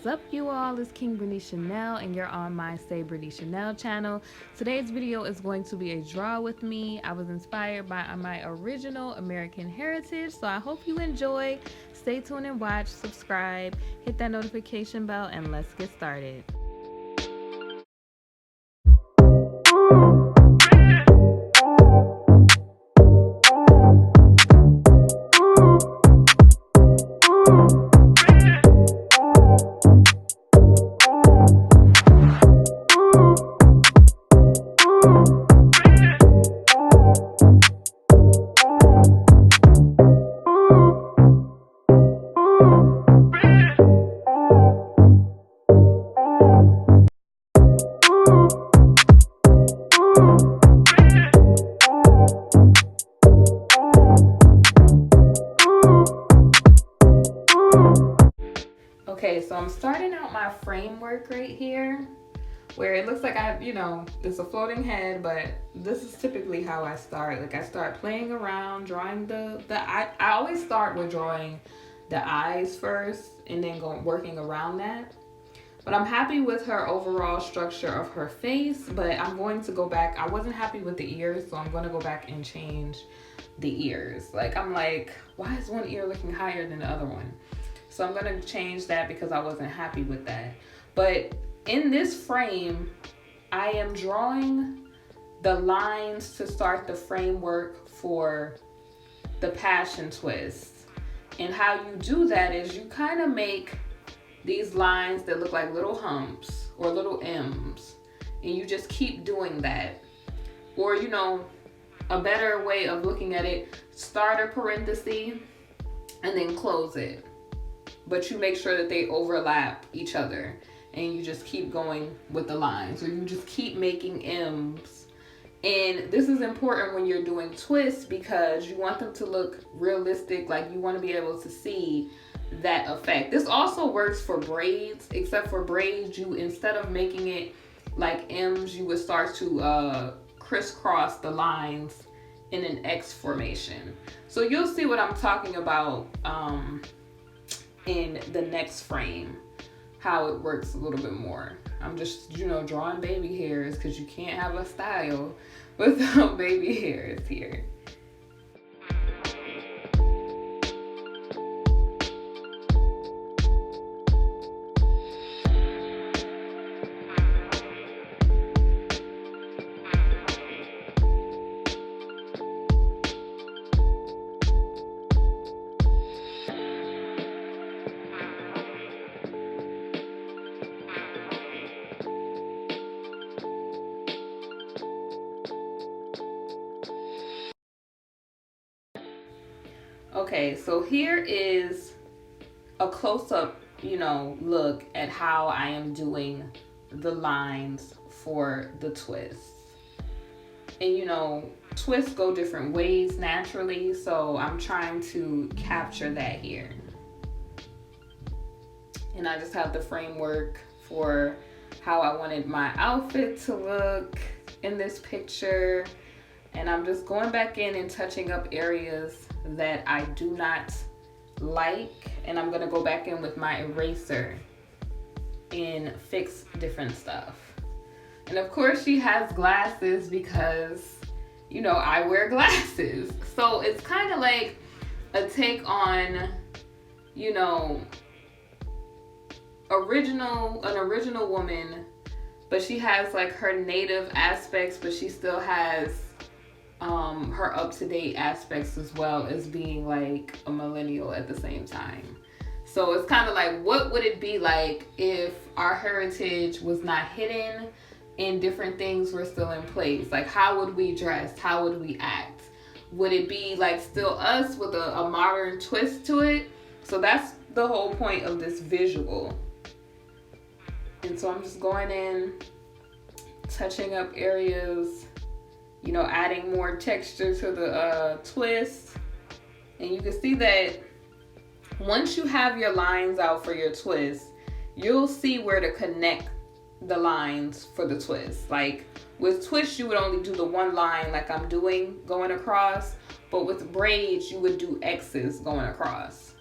up, you all? It's KingBritneyChanel and you're on my SaeBritneyChanel channel. Today's video is going to be a draw with me. I was inspired by my original American heritage, so I hope you enjoy. Stay tuned and watch, subscribe, hit that notification bell, and let's get started. Okay, so I'm starting out my framework right here where it looks like it's a floating head, but this is typically how I start. Like I start playing around, drawing I always start with drawing the eyes first and then working around that. But I'm happy with her overall structure of her face, but I'm going to go back. I wasn't happy with the ears, so I'm going to go back and change the ears. I'm like, why is one ear looking higher than the other one? So I'm going to change that because I wasn't happy with that. But in this frame, I am drawing the lines to start the framework for the passion twist. And how you do that is you kind of make these lines that look like little humps or little M's. And you just keep doing that. Or, a better way of looking at it, start a parenthesis and then close it. But you make sure that they overlap each other and you just keep going with the lines, or you just keep making M's. And this is important when you're doing twists because you want them to look realistic, like you want to be able to see that effect. This also works for braids, except for braids, you, instead of making it like M's, you would start to crisscross the lines in an X formation. So you'll see what I'm talking about in the next frame, how it works a little bit more. I'm just, drawing baby hairs because you can't have a style without baby hairs here. Okay, so here is a close-up, look at how I am doing the lines for the twists. And twists go different ways naturally, so I'm trying to capture that here. And I just have the framework for how I wanted my outfit to look in this picture. And I'm just going back in and touching up areas that I do not like. And I'm gonna go back in with my eraser and fix different stuff. And of course she has glasses because, I wear glasses. So it's kind of like a take on, an original woman, but she has like her native aspects, but she still has her up-to-date aspects as well as being like a millennial at the same time. So it's kind of like, what would it be like if our heritage was not hidden and different things were still in place? Like, how would we dress? How would we act? Would it be like still us with a modern twist to it? So that's the whole point of this visual. And so I'm just going in, touching up areas, adding more texture to the twist. And you can see that once you have your lines out for your twist, you'll see where to connect the lines for the twist. Like with twists, you would only do the one line like I'm doing going across, but with braids, you would do X's going across.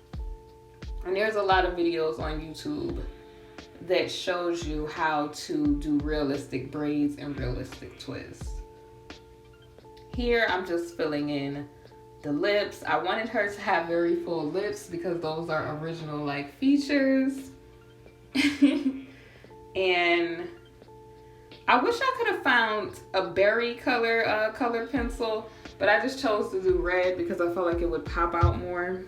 And there's a lot of videos on YouTube that shows you how to do realistic braids and realistic twists. Here I'm just filling in the lips. I wanted her to have very full lips because those are original like features. And I wish I could have found a berry color colored pencil, but I just chose to do red because I felt like it would pop out more.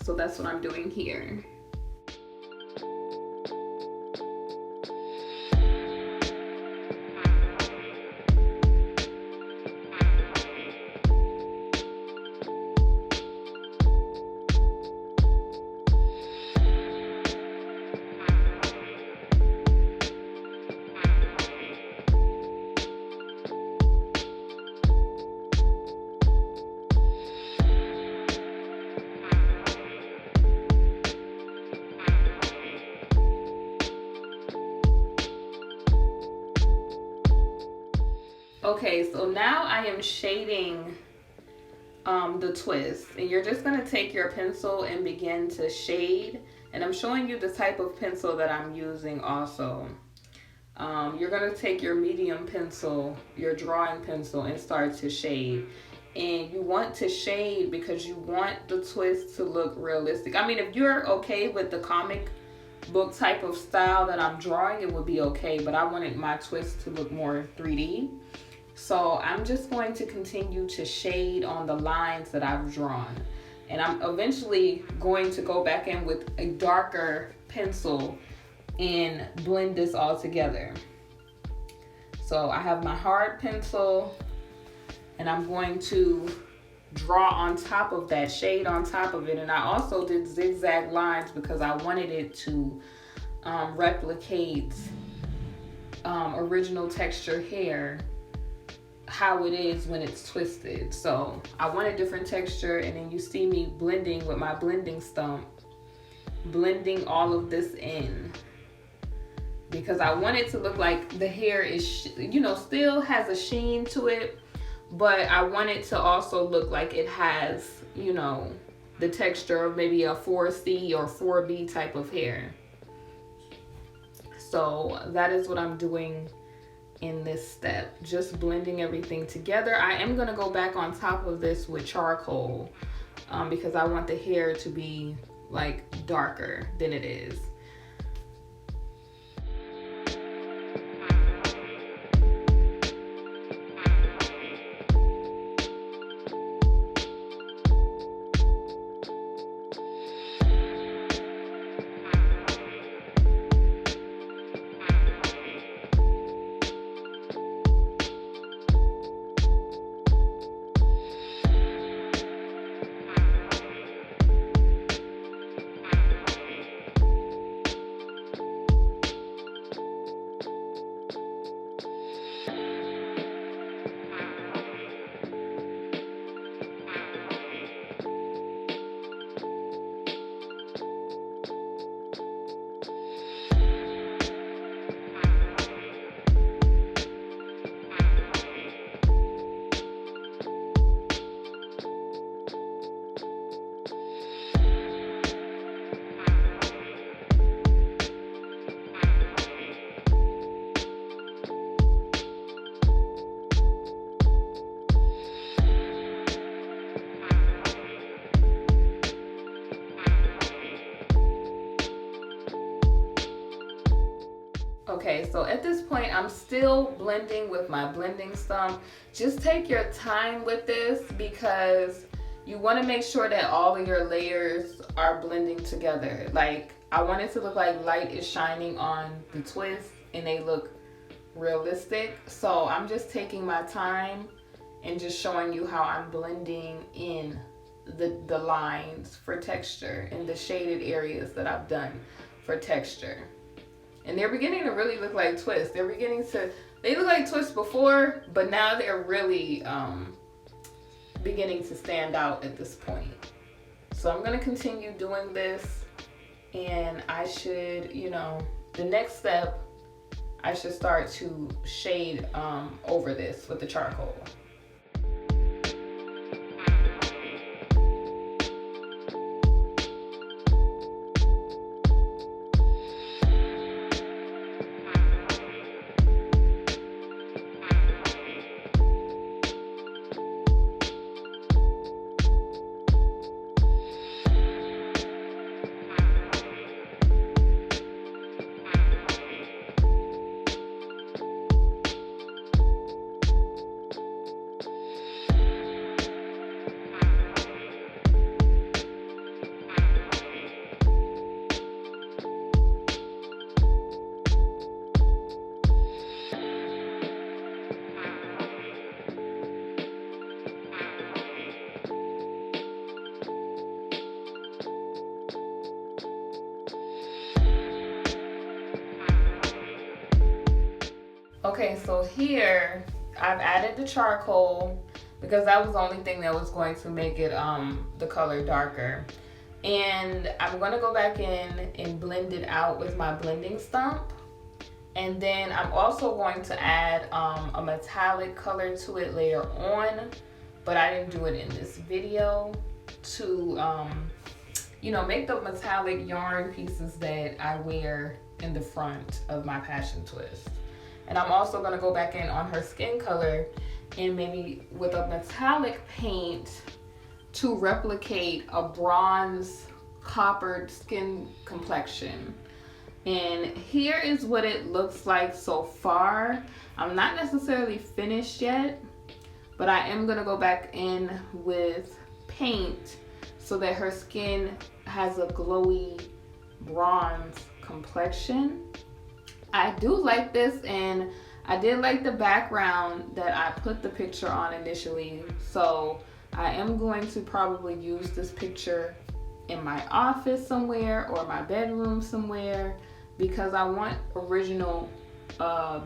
So that's what I'm doing here. Okay, so now I am shading the twist, and you're just gonna take your pencil and begin to shade. And I'm showing you the type of pencil that I'm using also. You're gonna take your medium pencil, your drawing pencil, and start to shade. And you want to shade because you want the twist to look realistic. I mean, if you're okay with the comic book type of style that I'm drawing, it would be okay, but I wanted my twist to look more 3D. So I'm just going to continue to shade on the lines that I've drawn. And I'm eventually going to go back in with a darker pencil and blend this all together. So I have my hard pencil, and I'm going to draw on top of that, shade on top of it. And I also did zigzag lines because I wanted it to replicate original texture hair, how it is when it's twisted. So I want a different texture, and then you see me blending with my blending stump, blending all of this in because I want it to look like the hair is, you know, still has a sheen to it, but I want it to also look like it has, you know, the texture of maybe a 4C or 4B type of hair. So that is what I'm doing in this step, just blending everything together. I am gonna go back on top of this with charcoal because I want the hair to be like darker than it is. Okay, so at this point, I'm still blending with my blending stump. Just take your time with this because you want to make sure that all of your layers are blending together. Like, I want it to look like light is shining on the twist and they look realistic. So I'm just taking my time and just showing you how I'm blending in the lines for texture and the shaded areas that I've done for texture. And they're beginning to really look like twists. They look like twists before, but now they're really beginning to stand out at this point. So I'm gonna continue doing this, and I should, you know, the next step, I should start to shade over this with the charcoal. Okay, so here I've added the charcoal because that was the only thing that was going to make it the color darker. And I'm going to go back in and blend it out with my blending stump. And then I'm also going to add a metallic color to it later on, but I didn't do it in this video, to you know, make the metallic yarn pieces that I wear in the front of my passion twist. And I'm also going to go back in on her skin color and maybe with a metallic paint to replicate a bronze coppered skin complexion. And here is what it looks like so far. I'm not necessarily finished yet, but I am going to go back in with paint so that her skin has a glowy bronze complexion. I do like this, and I did like the background that I put the picture on initially, so I am going to probably use this picture in my office somewhere or my bedroom somewhere, because I want original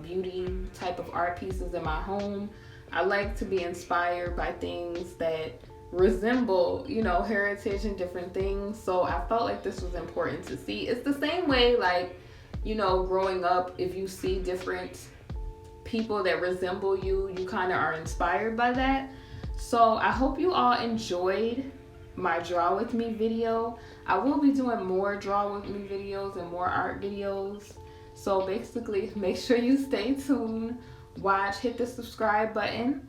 beauty type of art pieces in my home. I like to be inspired by things that resemble, you know, heritage and different things. So I felt like this was important to see. It's the same way, like, you know, growing up, if you see different people that resemble you, you kind of are inspired by that. So I hope you all enjoyed my draw with me video. I will be doing more draw with me videos and more art videos. So basically, make sure you stay tuned, watch, hit the subscribe button,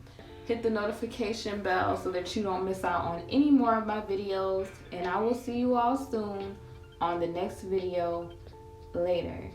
hit the notification bell so that you don't miss out on any more of my videos. And I will see you all soon on the next video. Later.